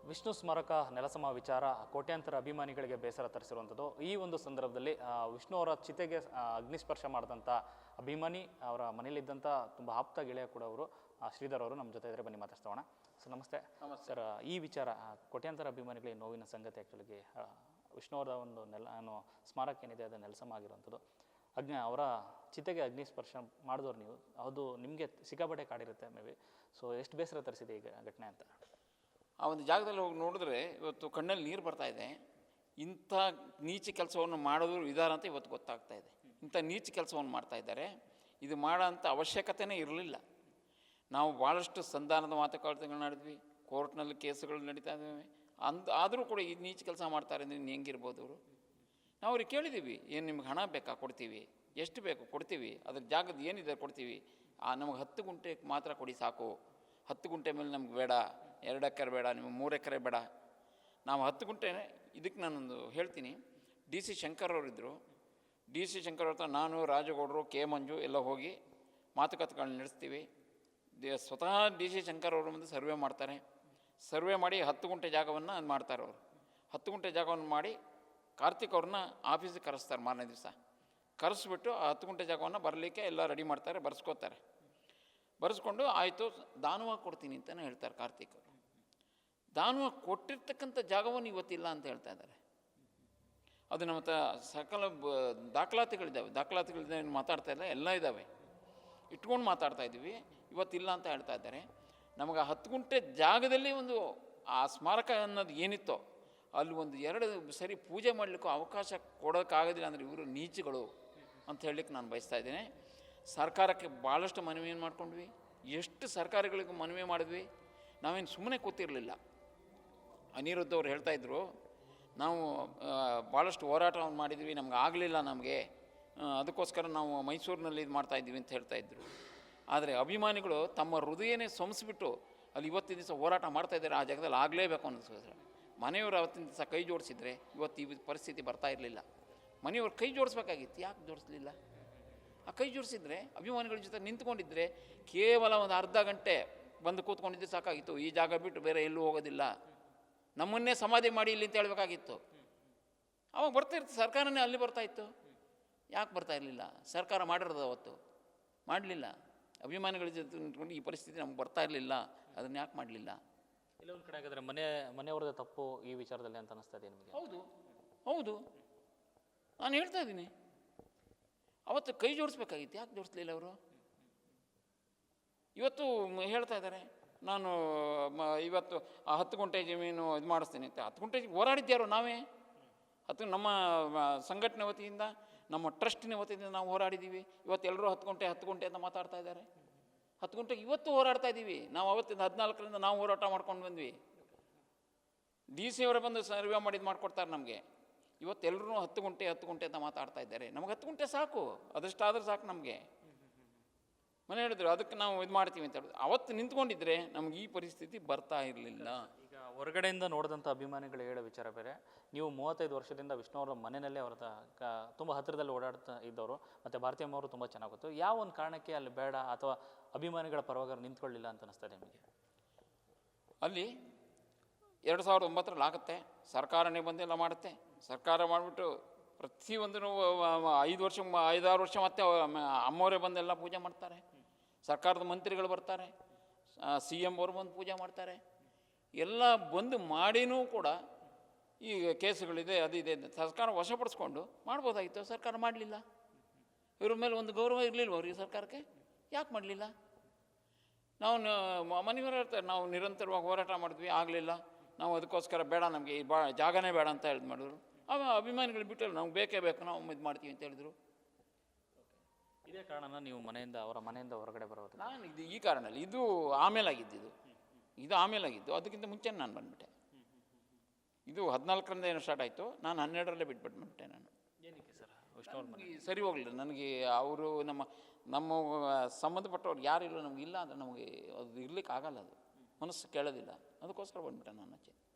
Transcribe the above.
ವಿಷ್ಣು ಸ್ಮಾರಕ ನೆಲಸಮ ವಿಚಾರ ಕೋಟ್ಯಾಂತರ ಅಭಿಮಾನಿಗಳಿಗೆ ಬೇಸರ ತರಿಸಿರುವಂಥದ್ದು. ಈ ಒಂದು ಸಂದರ್ಭದಲ್ಲಿ ವಿಷ್ಣು ಅವರ ಚಿತೆಗೆ ಅಗ್ನಿಸ್ಪರ್ಶ ಮಾಡಿದಂಥ ಅಭಿಮಾನಿ ಅವರ ಮನೆಯಲ್ಲಿದ್ದಂಥ ತುಂಬ ಆಪ್ತ ಗೆಳೆಯ ಕೂಡ ಅವರು ಶ್ರೀಧರ್ ಅವರು ನಮ್ಮ ಜೊತೆ ಇದ್ದರೆ ಬನ್ನಿ ಮಾತಾಡ್ಸೋಣ. ಸರ್ ನಮಸ್ತೆ. ಸರ್, ಈ ವಿಚಾರ ಕೋಟ್ಯಾಂತರ ಅಭಿಮಾನಿಗಳಿಗೆ ನೋವಿನ ಸಂಗತಿ. ಆ್ಯಕ್ಚುಲಿಗೆ ವಿಷ್ಣು ಅವರ ಒಂದು ಸ್ಮಾರಕ ಏನಿದೆ ಅದು ನೆಲಸಮ ಆಗಿರುವಂಥದ್ದು. ಅವರ ಚಿತೆಗೆ ಅಗ್ನಿಸ್ಪರ್ಶ ಮಾಡಿದವ್ರು ನೀವು, ಅದು ನಿಮಗೆ ಸಿಕ್ಕಾಪಟ್ಟೆ ಕಾಡಿರುತ್ತೆ ಮೇ ಬಿ. ಸೊ ಎಷ್ಟು ಬೇಸರ ತರಿಸಿದೆ ಈಗ ಘಟನೆ ಅಂತ? ಆ ಒಂದು ಜಾಗದಲ್ಲಿ ಹೋಗಿ ನೋಡಿದ್ರೆ ಇವತ್ತು ಕಣ್ಣಲ್ಲಿ ನೀರು ಬರ್ತಾ ಇದೆ. ಇಂಥ ನೀಚ ಕೆಲಸವನ್ನು ಮಾಡೋದು ಇದ್ದಾರೆ ಅಂತ ಇವತ್ತು ಗೊತ್ತಾಗ್ತಾ ಇದೆ. ಇಂಥ ನೀಚ ಕೆಲಸವನ್ನು ಮಾಡ್ತಾ ಇದ್ದಾರೆ. ಇದು ಮಾಡೋಂಥ ಅವಶ್ಯಕತೆಯೇ ಇರಲಿಲ್ಲ. ನಾವು ಭಾಳಷ್ಟು ಸಂಧಾನದ ಮಾತುಕತೆಗಳು ನಡೆದ್ವಿ, ಕೋರ್ಟ್ನಲ್ಲಿ ಕೇಸುಗಳು ನಡೀತಾ ಇದ್ದಾವೆ. ಆದರೂ ಕೂಡ ಈ ನೀಚ ಕೆಲಸ ಮಾಡ್ತಾರೆ ಅಂದರೆ ಇನ್ನು ಹೆಂಗಿರ್ಬೋದು ಅವರು? ನಾವು ಅವ್ರಿಗೆ ಕೇಳಿದ್ದೀವಿ, ಏನು ನಿಮ್ಗೆ ಹಣ ಬೇಕಾ ಕೊಡ್ತೀವಿ, ಎಷ್ಟು ಬೇಕು ಕೊಡ್ತೀವಿ, ಅದ್ರ ಜಾಗದ ಏನಿದೆ ಕೊಡ್ತೀವಿ, ನಮಗೆ 10 ಗುಂಟೆ ಮಾತ್ರ ಕೊಡಿ ಸಾಕು, 10 ಗುಂಟೆ ಮೇಲೆ ನಮ್ಗೆ ಬೇಡ, 2 ಎಕರೆ ಬೇಡ, ನಿಮಗೆ 3 ಎಕರೆ ಬೇಡ, ನಾವು 10 ಗುಂಟೆ. ಇದಕ್ಕೆ ನಾನೊಂದು ಹೇಳ್ತೀನಿ. ಡಿ ಸಿ ಶಂಕರ್ ಅವರಿದ್ದರು. ಡಿ ಸಿ ಶಂಕರ್ ಅವ್ರ ನಾನು, ರಾಜಗೌಡರು, ಕೆ ಮಂಜು ಎಲ್ಲ ಹೋಗಿ ಮಾತುಕತೆಗಳನ್ನ ನಡೆಸ್ತೀವಿ. ಸ್ವತಃ ಡಿ ಸಿ ಶಂಕರ್ ಅವರು ಮುಂದೆ ಸರ್ವೆ ಮಾಡ್ತಾರೆ. ಸರ್ವೆ ಮಾಡಿ 10 ಗುಂಟೆ ಜಾಗವನ್ನು ಮಾಡ್ತಾರೆ ಅವರು. 10 ಗುಂಟೆ ಜಾಗವನ್ನು ಮಾಡಿ ಕಾರ್ತಿಕ್ ಅವ್ರನ್ನ ಆಫೀಸಿಗೆ ಕರೆಸ್ತಾರೆ. ಮಾರನೇ ದಿವಸ ಕರೆಸ್ಬಿಟ್ಟು ಆ 10 ಗುಂಟೆ ಜಾಗವನ್ನು ಬರಲಿಕ್ಕೆ ಎಲ್ಲ ರೆಡಿ ಮಾಡ್ತಾರೆ, ಬರ್ಸ್ಕೋತಾರೆ. ಬರೆಸ್ಕೊಂಡು ಆಯಿತು ದಾನವಾಗಿ ಕೊಡ್ತೀನಿ ಅಂತಲೇ ಹೇಳ್ತಾರೆ ಕಾರ್ತಿಕ್ ಅವರು. ದಾನವಾಗಿ ಕೊಟ್ಟಿರ್ತಕ್ಕಂಥ ಜಾಗವನ್ನು ಇವತ್ತಿಲ್ಲ ಅಂತ ಹೇಳ್ತಾ ಇದ್ದಾರೆ. ಅದು ನಮ್ಮ ಸಕಲ ದಾಖಲಾತಿಗಳಿದ್ದಾವೆ ಮಾತಾಡ್ತಾ ಇಲ್ಲ, ಎಲ್ಲ ಇದ್ದಾವೆ, ಇಟ್ಕೊಂಡು ಮಾತಾಡ್ತಾ ಇದ್ದೀವಿ. ಇವತ್ತಿಲ್ಲ ಅಂತ ಹೇಳ್ತಾ ಇದ್ದಾರೆ. ನಮಗೆ 10 ಗುಂಟೆ ಜಾಗದಲ್ಲಿ ಒಂದು ಆ ಸ್ಮಾರಕ ಅನ್ನೋದು ಏನಿತ್ತೋ ಅಲ್ಲಿ ಒಂದು 2 ಸರಿ ಪೂಜೆ ಮಾಡಲಿಕ್ಕೂ ಅವಕಾಶ ಕೊಡೋಕ್ಕಾಗೋದಿಲ್ಲ ಅಂದರೆ ಇವರು ನೀಚಗಳು ಅಂತ ಹೇಳಲಿಕ್ಕೆ ನಾನು ಬಯಸ್ತಾ ಇದ್ದೇನೆ. ಸರ್ಕಾರಕ್ಕೆ ಭಾಳಷ್ಟು ಮನವಿಯನ್ನು ಮಾಡ್ಕೊಂಡ್ವಿ, ಎಷ್ಟು ಸರ್ಕಾರಗಳಿಗೆ ಮನವಿ ಮಾಡಿದ್ವಿ. ನಾವೇನು ಸುಮ್ಮನೆ ಕೂತಿರಲಿಲ್ಲ. ಅನಿರುದ್ಧ ಅವ್ರು ಹೇಳ್ತಾಯಿದ್ರು, ನಾವು ಭಾಳಷ್ಟು ಹೋರಾಟವನ್ನು ಮಾಡಿದ್ವಿ, ನಮ್ಗೆ ಆಗಲಿಲ್ಲ, ಅದಕ್ಕೋಸ್ಕರ ನಾವು ಮೈಸೂರಿನಲ್ಲಿ ಇದು ಮಾಡ್ತಾಯಿದ್ದೀವಿ ಅಂತ ಹೇಳ್ತಾಯಿದ್ರು. ಆದರೆ ಅಭಿಮಾನಿಗಳು ತಮ್ಮ ಹೃದಯನೇ ಸೋಮಿಸ್ಬಿಟ್ಟು ಅಲ್ಲಿ ಇವತ್ತಿನ ದಿವಸ ಹೋರಾಟ ಮಾಡ್ತಾಯಿದ್ದಾರೆ. ಆ ಜಾಗದಲ್ಲಿ ಆಗಲೇಬೇಕು ಅನ್ನಿಸ್ತಾರೆ. ಮನೆಯವರು ಅವತ್ತಿನ ದಿವಸ ಕೈ ಜೋಡಿಸಿದ್ರೆ ಇವತ್ತು ಈ ಪರಿಸ್ಥಿತಿ ಬರ್ತಾ ಇರಲಿಲ್ಲ. ಮನೆಯವ್ರು ಕೈ ಜೋಡಿಸ್ಬೇಕಾಗಿತ್ತು, ಯಾಕೆ ಜೋಡಿಸ್ಲಿಲ್ಲ? ಆ ಕೈ ಜೋಡಿಸಿದ್ರೆ ಅಭಿಮಾನಿಗಳ ಜೊತೆ ನಿಂತ್ಕೊಂಡಿದ್ರೆ ಕೇವಲ ಒಂದು ಅರ್ಧ ಗಂಟೆ ಬಂದು ಕೂತ್ಕೊಂಡಿದ್ದು ಸಾಕಾಗಿತ್ತು. ಈ ಜಾಗ ಬಿಟ್ಟು ಬೇರೆ ಎಲ್ಲೂ ಹೋಗೋದಿಲ್ಲ, ನಮ್ಮನ್ನೇ ಸಮಾಧಿ ಮಾಡಿ ಇಲ್ಲಿ ಅಂತ ಹೇಳಬೇಕಾಗಿತ್ತು. ಅವಾಗ ಬರ್ತಾಯಿರ್ತು, ಸರ್ಕಾರನೇ ಅಲ್ಲಿ ಬರ್ತಾಯಿತ್ತು. ಯಾಕೆ ಬರ್ತಾ ಇರಲಿಲ್ಲ? ಸರ್ಕಾರ ಮಾಡಿರೋದು ಅವತ್ತು ಮಾಡಲಿಲ್ಲ. ಅಭಿಮಾನಿಗಳ ಜೊತೆ ನಿಂತ್ಕೊಂಡು ಈ ಪರಿಸ್ಥಿತಿ ನಮ್ಗೆ ಬರ್ತಾ ಇರಲಿಲ್ಲ, ಅದನ್ನು ಯಾಕೆ ಮಾಡಲಿಲ್ಲ? ಇಲ್ಲೊಂದು ಕಡೆ ಆಗಿದ್ರೆ ಮನೆಯವ್ರದ್ದು ತಪ್ಪು ಈ ವಿಚಾರದಲ್ಲಿ ಅಂತ ಅನ್ನಿಸ್ತಾ ಇದೆ ನಿಮಗೆ? ಹೌದು, ನಾನು ಹೇಳ್ತಾ ಇದ್ದೀನಿ. ಅವತ್ತು ಕೈ ಜೋಡಿಸ್ಬೇಕಾಗಿತ್ತು, ಯಾಕೆ ಜೋಡಿಸ್ಲಿಲ್ಲ ಅವರು? ಇವತ್ತು ಹೇಳ್ತಾ ಇದ್ದಾರೆ, ನಾನು ಇವತ್ತು ಆ 10 ಗುಂಟೆ ಜಮೀನು ಇದು ಮಾಡಿಸ್ತೀನಿ ಅಂತ. 10 ಗುಂಟೆ ಹೋರಾಡಿದ್ಯಾರೋ ನಾವೇ. ನಮ್ಮ ಸಂಘಟನೆ ವತಿಯಿಂದ, ನಮ್ಮ ಟ್ರಸ್ಟಿನ ವತಿಯಿಂದ ನಾವು ಹೋರಾಡಿದ್ದೀವಿ. ಇವತ್ತು ಎಲ್ಲರೂ 10 ಗುಂಟೆ ಅಂತ ಮಾತಾಡ್ತಾ ಇದ್ದಾರೆ. 10 ಗುಂಟೆಗೆ ಇವತ್ತು ಹೋರಾಡ್ತಾ ಇದ್ದೀವಿ ನಾವು. ಅವತ್ತಿಂದ 14ರಿಂದ ನಾವು ಹೋರಾಟ ಮಾಡ್ಕೊಂಡು ಬಂದ್ವಿ. ಡಿ ಸಿ ಅವರೇ ಬಂದು ಸರ್ವೆ ಮಾಡಿದ್ದು ಮಾಡಿಕೊಡ್ತಾರೆ ನಮಗೆ. ಇವತ್ತೆಲ್ಲರೂ 10 ಗುಂಟೆ ಅಂತ ಮಾತಾಡ್ತಾ ಇದ್ದಾರೆ. ನಮಗೆ 10 ಗುಂಟೆ ಸಾಕು, ಅದಷ್ಟಾದರೂ ಸಾಕು ನಮಗೆ. ಮನೆ ಹೇಳಿದ್ರು ಅದಕ್ಕೆ ನಾವು ಇದು ಮಾಡ್ತೀವಿ ಅಂತ ಹೇಳಿದ್ರು. ಅವತ್ತು ನಿಂತ್ಕೊಂಡಿದ್ರೆ ನಮ್ಗೆ ಈ ಪರಿಸ್ಥಿತಿ ಬರ್ತಾ ಇರಲಿಲ್ಲ. ಈಗ ಹೊರಗಡೆಯಿಂದ ನೋಡಿದಂಥ ಅಭಿಮಾನಿಗಳು ಹೇಳೋ ವಿಚಾರ ಬೇರೆ. ನೀವು 35 ವರ್ಷದಿಂದ ವಿಷ್ಣು ಅವರ ಮನೆಯಲ್ಲೇ ಅವರ ತುಂಬ ಹತ್ತಿರದಲ್ಲಿ ಓಡಾಡ್ತಾ ಇದ್ದವರು, ಮತ್ತು ಭಾರತೀಯಮ್ಮ ಅವರು ತುಂಬ ಚೆನ್ನಾಗಿ ಗೊತ್ತು. ಯಾವ ಒಂದು ಕಾರಣಕ್ಕೆ ಅಲ್ಲಿ ಬೇಡ ಅಥವಾ ಅಭಿಮಾನಿಗಳ ಪರವಾಗಿ ನಿಂತ್ಕೊಳ್ಳಿಲ್ಲ ಅಂತ ಅನ್ನಿಸ್ತದೆ ನಿಮಗೆ? ಅಲ್ಲಿ 2009ರಲ್ಲಿ ಆಗುತ್ತೆ, ಸರ್ಕಾರನೇ ಬಂದೆಲ್ಲ ಮಾಡುತ್ತೆ. ಸರ್ಕಾರ ಮಾಡಿಬಿಟ್ಟು ಪ್ರತಿಯೊಂದೂ 5-6 ವರ್ಷ ಮತ್ತೆ ಅಮ್ಮವರೇ ಬಂದೆಲ್ಲ ಪೂಜೆ ಮಾಡ್ತಾರೆ. ಸರ್ಕಾರದ ಮಂತ್ರಿಗಳು ಬರ್ತಾರೆ, CM ಅವರು ಬಂದು ಪೂಜೆ ಮಾಡ್ತಾರೆ. ಎಲ್ಲ ಬಂದು ಮಾಡಿನೂ ಕೂಡ ಈಗ ಕೇಸುಗಳಿದೆ, ಅದಿದೆ ಅಂತ ಸರ್ಕಾರ ವಶಪಡಿಸ್ಕೊಂಡು ಮಾಡ್ಬೋದಾಗಿತ್ತು. ಸರ್ಕಾರ ಮಾಡಲಿಲ್ಲ. ಇವ್ರ ಮೇಲೆ ಒಂದು ಗೌರವ ಇರಲಿಲ್ವ ಅವ್ರಿಗೆ ಸರ್ಕಾರಕ್ಕೆ? ಯಾಕೆ ಮಾಡಲಿಲ್ಲ? ನಾವು ಮನೆಯವರು ಹೇಳ್ತಾರೆ, ನಾವು ನಿರಂತರವಾಗಿ ಹೋರಾಟ ಮಾಡಿದ್ವಿ, ಆಗಲಿಲ್ಲ, ನಾವು ಅದಕ್ಕೋಸ್ಕರ ಬೇಡ, ನಮಗೆ ಜಾಗನೇ ಬೇಡ ಅಂತ ಹೇಳಿದ್ ಮಾಡಿದ್ರು. ಅಭಿಮಾನಿಗಳು ಬಿಟ್ಟಲ್ಲ, ನಮ್ಗೆ ಬೇಕೇ ಬೇಕು, ನಾವು ಇದು ಮಾಡ್ತೀವಿ ಅಂತ ಹೇಳಿದ್ರು. ಇದೇ ಕಾರಣನ ನೀವು ಅವರ ಮನೆಯಿಂದ ಹೊರಗಡೆ ಬರೋದು? ನಾನು ಈ ಕಾರಣಲ್ಲಿ ಇದು ಆಮೇಲಾಗಿದ್ದು, ಇದು ಆಮೇಲಾಗಿದ್ದು. ಅದಕ್ಕಿಂತ ಮುಂಚೆ ನಾನು ಬಂದುಬಿಟ್ಟೆ. ಇದು 14ರಿಂದ ಏನೋ ಸ್ಟಾರ್ಟ್ ಆಯಿತು, ನಾನು 12ರಲ್ಲೇ ಬಿಟ್ಬಿಟ್ಟೆ. ನಾನು ಏನಕ್ಕೆ ಸರ್ ವಿಷ್ಣು ಸರಿ ಹೋಗಲಿಲ್ಲ ನನಗೆ. ಅವರು ನಮ್ಮ ಸಂಬಂಧಪಟ್ಟವ್ರು ಯಾರಿಲ್ಲ, ನಮಗಿಲ್ಲ ಅಂದರೆ ನಮಗೆ ಅದು ಇರ್ಲಿಕ್ಕೆ ಆಗಲ್ಲ, ಅದು ಮನಸ್ಸು ಕೇಳೋದಿಲ್ಲ. ಅದಕ್ಕೋಸ್ಕರ ಬಂದುಬಿಟ್ಟೆ ನಾನು ಆಚೆ.